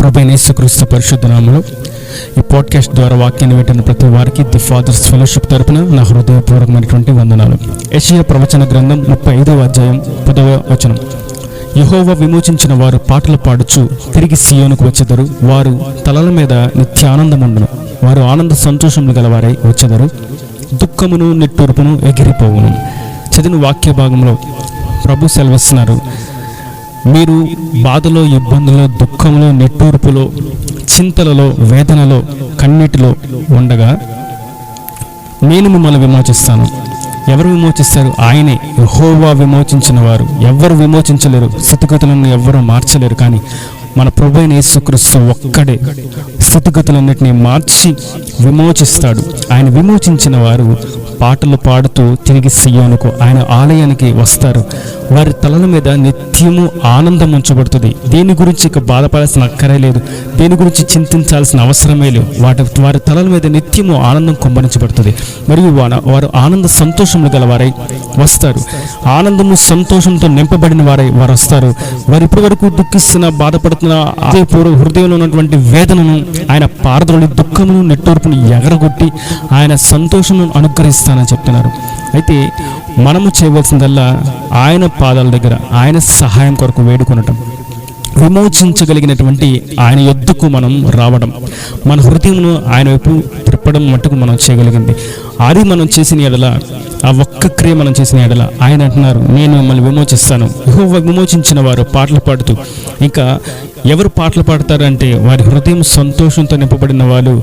ప్రభువైన యేసుక్రీస్తు పరిశుద్ధ నామములో ఈ పాడ్కాస్ట్ ద్వారా వాక్యాన్ని వింటున్న ప్రతి వారికి ది ఫాదర్స్ ఫెలోషిప్ తరపున నా హృదయపూర్వకమైనటువంటి వందనాలు. యెషయా ప్రవచన గ్రంథం 35వ అధ్యాయం 10వ వచనం. యెహోవా విమోచించిన వారు పాటలు పాడుచు తిరిగి సియోనుకు వచ్చెదరు. వారు తలల మీద నిత్యానందముండును. వారు ఆనంద సంతోషములు గలవారై వచ్చెదరు. దుఃఖమును నిట్టూర్పును ఎగిరిపోవును. చదివిన వాక్య భాగంలో ప్రభు సెలవిస్తున్నారు, మీరు బాధలో, ఇబ్బందులో, దుఃఖంలో, నిట్టూర్పులో, చింతలలో, వేదనలో, కన్నీటిలో ఉండగా నేను మిమ్మల్ని విమోచిస్తాను. ఎవరు విమోచిస్తారు? ఆయనే. యెహోవా విమోచించిన వారు ఎవరు విమోచించలేరు. స్థితిగతులను ఎవరు మార్చలేరు. కానీ మన ప్రభువైన యేసుక్రీస్తు ఒక్కడే స్థితిగతులన్నిటినీ మార్చి విమోచిస్తాడు. ఆయన విమోచించిన వారు పాటలు పాడుతూ తిరిగి సియోనుకు, ఆయన ఆలయానికి వస్తారు. వారి తలల మీద నిత్యము ఆనందం ఉంచబడుతుంది. దేని గురించి ఇక బాధపడాల్సిన అక్కరే లేదు. దేని గురించి చింతించాల్సిన అవసరమే లేదు. వారి తలల మీద నిత్యము ఆనందం కుమ్మరించబడుతుంది. మరియు వారు ఆనంద సంతోషములు గలవారై వస్తారు. ఆనందము సంతోషంతో నింపబడిన వారు వస్తారు. వారు ఇప్పటి వరకు దుఃఖిస్తున్న, బాధపడుతున్న హృదయంలో ఉన్నటువంటి వేదనను ఆయన పారద్రోలి, దుఃఖమును నిట్టూర్పును ఎగరగొట్టి ఆయన సంతోషమును అనుగ్రహిస్తానని చెప్తున్నారు. అయితే మనము చేయవలసిందల్లా ఆయన పాదాల దగ్గర ఆయన సహాయం కొరకు వేడుకొనటం, విమోచించగలిగినటువంటి ఆయన యొద్దకు మనం రావడం, మన హృదయమును ఆయన వైపు త్రిప్పడం మట్టుకు మనం చేయగలిగింది. అది మనం చేసిన ఎడల, ఆ ఒక్క క్రియ మనం చేసిన ఎడల ఆయన అంటున్నారు, నేను మిమ్మల్ని విమోచిస్తాను. యెహోవా విమోచించిన వారు పాటలు పాడుతూ, ఇంకా ఎవరు పాటలు పాడతారంటే వారి హృదయం సంతోషంతో నింపబడిన వాళ్ళు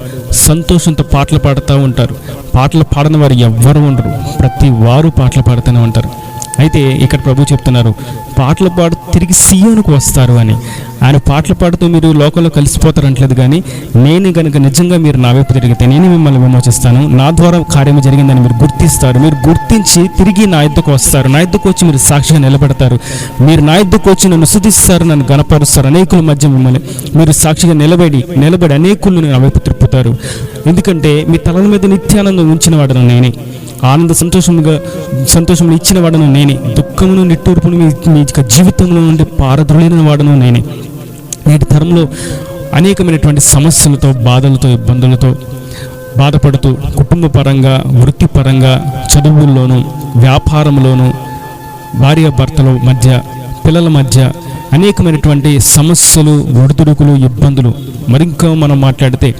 సంతోషంతో పాటలు పాడుతూ ఉంటారు. పాటలు పాడని వారు ఎవ్వరు ఉండరు. ప్రతి వారు పాటలు పాడుతూనే ఉంటారు. అయితే ఇక్కడ ప్రభు చెప్తున్నారు, పాటలు పాడు తిరిగి సియోనుకు వస్తారు అని. ఆయన పాటలు పాడుతూ మీరు లోకంలో కలిసిపోతారంటలేదు, కానీ నేను కనుక నిజంగా మీరు నా వైపు తిరిగితే నేను మిమ్మల్ని విమోచిస్తాను, నా ద్వారా కార్యము జరిగిందని మీరు గుర్తిస్తారు. మీరు గుర్తించి తిరిగి నా యుద్ధకు వస్తారు. నా యుద్ధకు వచ్చి మీరు సాక్షిగా నిలబడతారు. మీరు నా యుద్ధకు వచ్చి నన్ను స్తుతిస్తారు, నన్ను గణపరుస్తారు. అనేకుల మధ్య మిమ్మల్ని మీరు సాక్షిగా నిలబడి అనేకులను నా వైపు తిప్పుతారు. ఎందుకంటే మీ తలల మీద నిత్యానందం ఉంచిన వాడను నేనే. ఆనంద సంతోషములు ఇచ్చిన వాడను నేనే. దుఃఖమును నిట్టూర్పును మీ జీవితంలో నుండి పారద్రోలిన వాడను నేనే. నేటి తరంలో అనేకమైనటువంటి సమస్యలతో, బాధలతో, ఇబ్బందులతో బాధపడుతూ కుటుంబ పరంగా, వృత్తిపరంగా, చదువుల్లోనూ, వ్యాపారంలోనూ, భార్యాభర్తల మధ్య, పిల్లల మధ్య అనేకమైనటువంటి సమస్యలు, ఒడిదుడుకులు, ఇబ్బందులు. మరింకా మనం మాట్లాడితే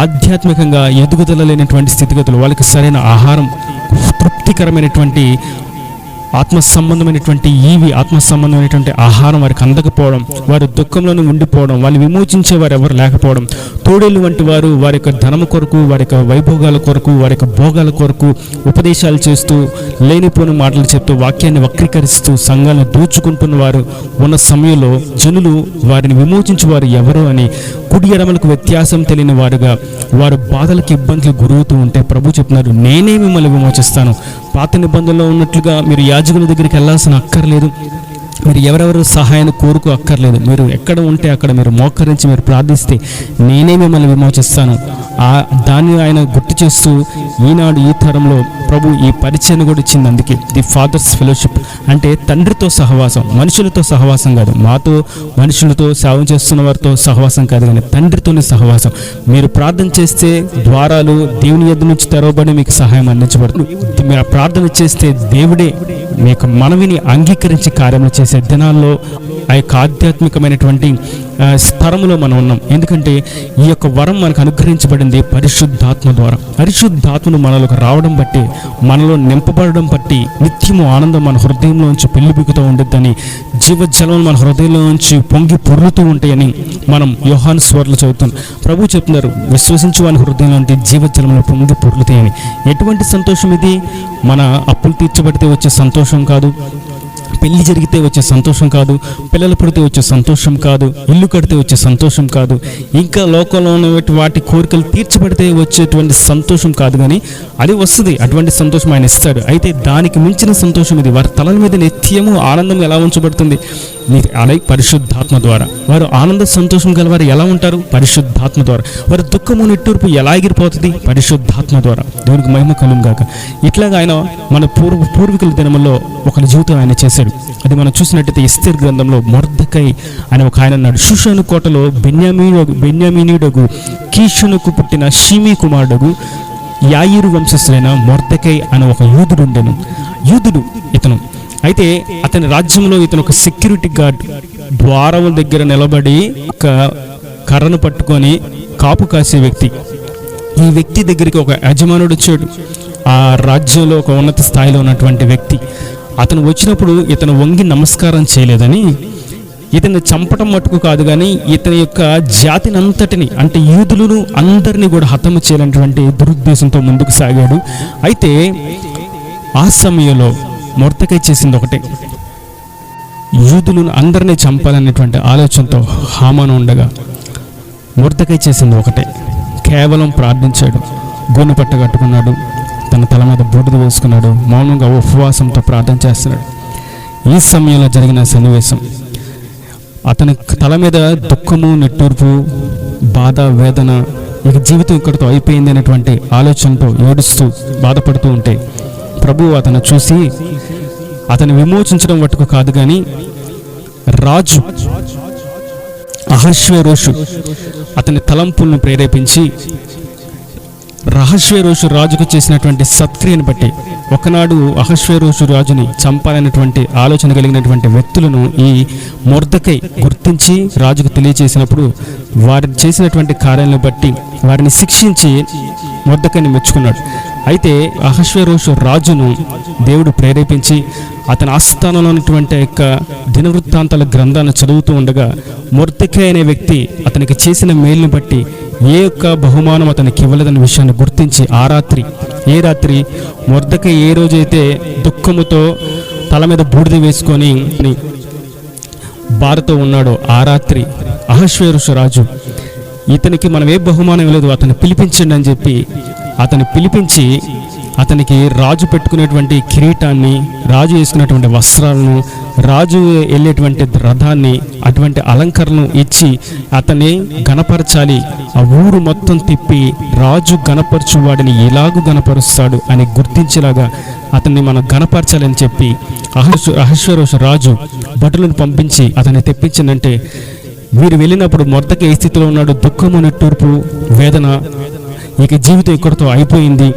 ఆధ్యాత్మికంగా ఎదుగుదల లేనటువంటి స్థితిగతులు, వాళ్ళకి సరైన ఆహారం, తృప్తికరమైనటువంటి ఆత్మ సంబంధమైనటువంటి ఆహారం వారికి అందకపోవడం, వారి దుఃఖంలోనే ఉండిపోవడం, వాళ్ళు విమోచించే వారు ఎవరు లేకపోవడం, తోడేళ్ళు వంటి వారు వారి యొక్క ధనము కొరకు, వారి యొక్క వైభోగాల కొరకు, వారి యొక్క భోగాల కొరకు ఉపదేశాలు చేస్తూ, లేనిపోని మాటలు చెప్తూ, వాక్యాన్ని వక్రీకరిస్తూ సంఘాలను దోచుకుంటున్న వారు ఉన్న సమయంలో జనులు వారిని విమోచించేవారు ఎవరు అని కుడి ఎడమలకు వ్యత్యాసం తెలియని వారుగా వారు బాధలకు, ఇబ్బందులకు గురవుతూ ఉంటే ప్రభు చెప్తున్నారు, నేనే మిమ్మల్ని విమోచిస్తాను. పాత నిబంధనలో ఉన్నట్లుగా మీరు యాజకుల దగ్గరికి వెళ్ళాల్సిన అక్కర్లేదు. మీరు ఎవరెవరు సహాయాన్ని కోరుకు అక్కర్లేదు. మీరు ఎక్కడ ఉంటే అక్కడ మీరు మోకరించి మీరు ప్రార్థిస్తే నేనే మిమ్మల్ని విమోచిస్తాను. దాన్ని ఆయన గుర్తు చేస్తూ ఈనాడు ఈ తరంలో ప్రభు ఈ పరిచయం కూడా ఇచ్చింది. అందుకే ది ఫాదర్స్ ఫెలోషిప్ అంటే తండ్రితో సహవాసం, మనుషులతో సహవాసం కాదు, మాతో మనుషులతో సేవ చేస్తున్న వారితో సహవాసం కాదు, కానీ తండ్రితోనే సహవాసం. మీరు ప్రార్థన చేస్తే ద్వారాలు దేవుని యొద్ద నుంచి తెరవబడి మీకు సహాయం అందించబడుతుంది. మీరు ప్రార్థన చేస్తే దేవుడే మీకు మనవిని అంగీకరించి కార్యములు చేసే దినాల్లో ఆ యొక్క ఆధ్యాత్మికమైనటువంటి స్థరములో మనం ఉన్నాం. ఎందుకంటే ఈ యొక్క వరం మనకు అనుగ్రహించబడింది పరిశుద్ధాత్మ ద్వారా. పరిశుద్ధాత్మను మనలోకి రావడం బట్టి, మనలో నింపబడడం బట్టి నిత్యము ఆనందం మన హృదయంలోంచి పెళ్లిబిగుతూ ఉండిద్దని, జీవజలం మన హృదయంలోంచి పొంగి పొర్లుతూ ఉంటాయని మనం యోహాను సువార్తలో చదువుతాం. ప్రభు చెప్తున్నారు, విశ్వసించు వాని హృదయంలోంటి జీవజలంలో పొంగి పొర్లుతాయని. ఎటువంటి సంతోషం ఇది? మన అప్పులు తీర్చబడితే వచ్చే సంతోషం కాదు, పెళ్లి జరిగితే వచ్చే సంతోషం కాదు, పిల్లలు పుడితే వచ్చే సంతోషం కాదు, ఇల్లు కడితే వచ్చే సంతోషం కాదు, ఇంకా లోకంలో ఉన్న వాటి కోరికలు తీర్చబడితే వచ్చేటువంటి సంతోషం కాదు, కానీ అది వస్తుంది. అటువంటి సంతోషం ఆయన ఇస్తాడు. అయితే దానికి మించిన సంతోషం ఇది. వారి తలల మీద నిత్యము ఆనందం ఎలా ఉంచబడుతుంది? అలాగే పరిశుద్ధాత్మ ద్వారా. వారు ఆనంద సంతోషం గలవారు ఎలా ఉంటారు? పరిశుద్ధాత్మ ద్వారా. వారి దుఃఖము నిట్టూర్పు ఎలా ఎగిరిపోతుంది? పరిశుద్ధాత్మ ద్వారా. దేవునికి మహిమ కలుగుగాక. ఇట్లాగా ఆయన మన పూర్వీకుల దినముల్లో ఒకరి జీవితం ఆయన చేశాడు. అది మనం చూసినట్టయితే ఎస్తేరు గ్రంథంలో మొర్దెకై అని ఒక ఆయన ఉన్నాడు. షూషాను కోటలో బెన్యామీనీయుడగు కీషునకు పుట్టిన షిమీ కుమారుడు యాయిరు వంశస్థులైన మొర్దెకై అని ఒక యూదుడు ఇతను. అయితే అతని రాజ్యంలో ఇతను ఒక సెక్యూరిటీ గార్డ్, ద్వారం దగ్గర నిలబడి ఒక కర్రను పట్టుకొని కాపు కాసే వ్యక్తి. ఈ వ్యక్తి దగ్గరికి ఒక యజమానుడు వచ్చాడు, ఆ రాజ్యంలో ఒక ఉన్నత స్థాయిలో ఉన్నటువంటి వ్యక్తి. అతను వచ్చినప్పుడు ఇతను వంగి నమస్కారం చేయలేదని, ఇతన్ని చంపటం మట్టుకు కాదు కానీ ఇతని యొక్క జాతిని అంతటిని, అంటే యూదులను అందరినీ కూడా హతము చేయాలనేటువంటి దురుద్దేశంతో ముందుకు సాగాడు. అయితే ఆ సమయంలో మొర్దెకై చేసింది ఒకటే, యూదులను అందరినీ చంపాలనేటువంటి ఆలోచనతో హామాను ఉండగా మొర్దెకై చేసింది ఒకటే, కేవలం ప్రార్థించాడు. గోనె పట్ట కట్టుకున్నాడు, తన తల మీద బూడిద వేసుకున్నాడు, మౌనంగా ఉపవాసంతో ప్రార్థన చేస్తున్నాడు. ఈ సమయంలో జరిగిన సన్నివేశం, అతని తల మీద దుఃఖము, నిట్టూర్పు, బాధ, వేదన, ఇక జీవితం ఇక్కడితో అయిపోయింది అనేటువంటి ఆలోచనతో ఏడుస్తూ బాధపడుతూ ఉంటే ప్రభువు అతను చూసి అతను విమోచించడం మట్టుకు కాదు కానీ రాజు అహష్వేరోషు అతని తలంపులను ప్రేరేపించి అహష్వేరోషు రాజుకు చేసినటువంటి సత్క్రియను బట్టి, ఒకనాడు అహష్వేరోషు రాజుని చంపాలనేటువంటి ఆలోచన కలిగినటువంటి వ్యక్తులను ఈ మొర్దెకై గుర్తించి రాజుకు తెలియచేసినప్పుడు వారు చేసినటువంటి కార్యాలను బట్టి వారిని శిక్షించి మొర్దెకైని మెచ్చుకున్నాడు. అయితే అహష్వేరోషు రాజును దేవుడు ప్రేరేపించి అతని ఆస్థానంలో ఉన్నటువంటి యొక్క దినవృత్తాంతాల గ్రంథాన్ని చదువుతూ ఉండగా మొర్దెకై అనే వ్యక్తి అతనికి చేసిన మేలుని బట్టి ఏ యొక్క బహుమానం అతనికి ఇవ్వలేదన్న విషయాన్ని గుర్తించి ఏ రాత్రి మొర్దెకై ఏ రోజైతే దుఃఖముతో తల మీద బూడిద వేసుకొని బాధతో ఉన్నాడో ఆ రాత్రి అహష్వేరోషు రాజు ఇతనికి మనం ఏ బహుమానం ఇవ్వలేదు, అతన్ని పిలిపించండి అని చెప్పి అతన్ని పిలిపించి అతనికి రాజు పెట్టుకునేటువంటి కిరీటాన్ని, రాజు వేసుకునేటువంటి వస్త్రాలను, రాజు వెళ్ళేటువంటి రథాన్ని, అటువంటి అలంకరణను ఇచ్చి అతన్ని గణపరచాలి. ఆ ఊరు మొత్తం తిప్పి రాజు గణపరచు వాడిని ఎలాగూ గణపరుస్తాడు అని గుర్తించేలాగా అతన్ని మనం గణపరచాలని చెప్పి అహష్వేరోషు రాజు భటులను పంపించి అతన్ని తెప్పించిందంటే, వీరు వెళ్ళినప్పుడు మొర్దెకై ఏ స్థితిలో ఉన్నాడు, దుఃఖము, నిట్టూర్పు, వేదన, ఇక జీవితం ఇక్కడితో అయిపోయింది,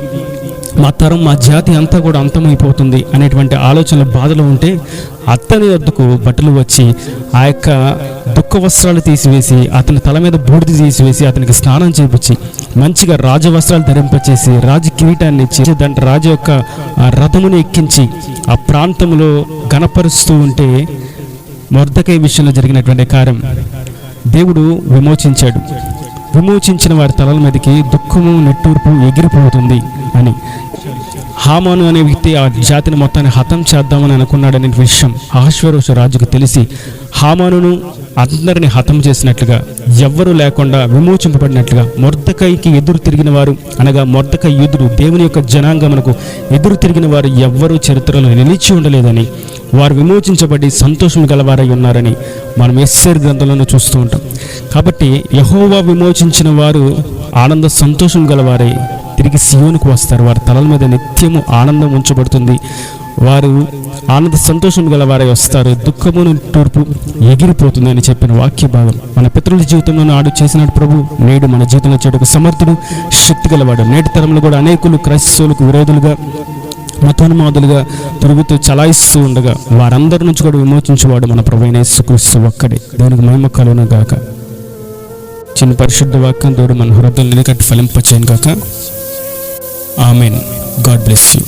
మా తరం, మా జాతి అంతా కూడా అంతమైపోతుంది అనేటువంటి ఆలోచనల బాధలో ఉంటే అతని వద్దకు భటులు వచ్చి ఆ యొక్క దుఃఖ వస్త్రాలు తీసివేసి అతని తల మీద బూడిద తీసివేసి అతనికి స్నానం చేపించి మంచిగా రాజవస్త్రాలు ధరింపచేసి రాజు కిరీటాన్ని ఇచ్చి దాని రాజు యొక్క రథమును ఎక్కించి ఆ ప్రాంతంలో గణపరుస్తూ ఉంటే మొర్దెకై విషయంలో జరిగినటువంటి కార్యం దేవుడు విమోచించాడు. విమోచించిన వారి తలల మీదకి దుఃఖము, నిట్టూర్పు ఎగిరిపోతుంది అని. హామాను అనే వ్యక్తి ఆ జాతిని మొత్తాన్ని హతం చేద్దామని అనుకున్నాడనే విషయం అహష్వేరోషు రాజుకు తెలిసి హామానును అందరిని హతం చేసినట్లుగా, ఎవ్వరూ లేకుండా విమోచింపబడినట్లుగా, మొర్దెకైకి ఎదురు తిరిగిన వారు అనగా మొర్దెకై యూదుడు, దేవుని యొక్క జనాంగమునకు ఎదురు తిరిగిన వారు ఎవ్వరూ చరిత్రలో నిలిచి ఉండలేదని, వారు విమోచించబడి సంతోషం గలవారై ఉన్నారని మనం ఎస్తేరు గ్రంథంలోనూ చూస్తూ ఉంటాం. కాబట్టి యెహోవా విమోచించిన వారు ఆనంద సంతోషం గలవారై తిరిగి సియోనుకు వస్తారు. వారి తలల మీద నిత్యము ఆనందం ఉంచబడుతుంది. వారు ఆనంద సంతోషం గలవారై వస్తారు. దుఃఖమును, నిట్టూర్పు ఎగిరిపోతుంది అని చెప్పిన వాక్య భాగం మన పితరుల జీవితంలో ఆడు చేసినాడు ప్రభు. నేడు మన జీవితంలో చేయడానికి సమర్థుడు, శక్తి గలవాడు. నేటి తరంలో కూడా అనేకులు క్రైస్తవులకు విరోధులుగా, మతోన్మాదులుగా తిరుగుతూ చలాయిస్తూ ఉండగా వారందరి నుంచి కూడా విమోచించేవాడు మన ప్రభువైన యేసుక్రీస్తు ఒక్కడే. దానికి మహిమ కలుగును గాక. చిన్న పరిశుద్ధ వాక్యం దేవుడు మన హృదయాలను నిలకట్టి ఫలింపచేయను గాక. ఆమేన్. God bless you.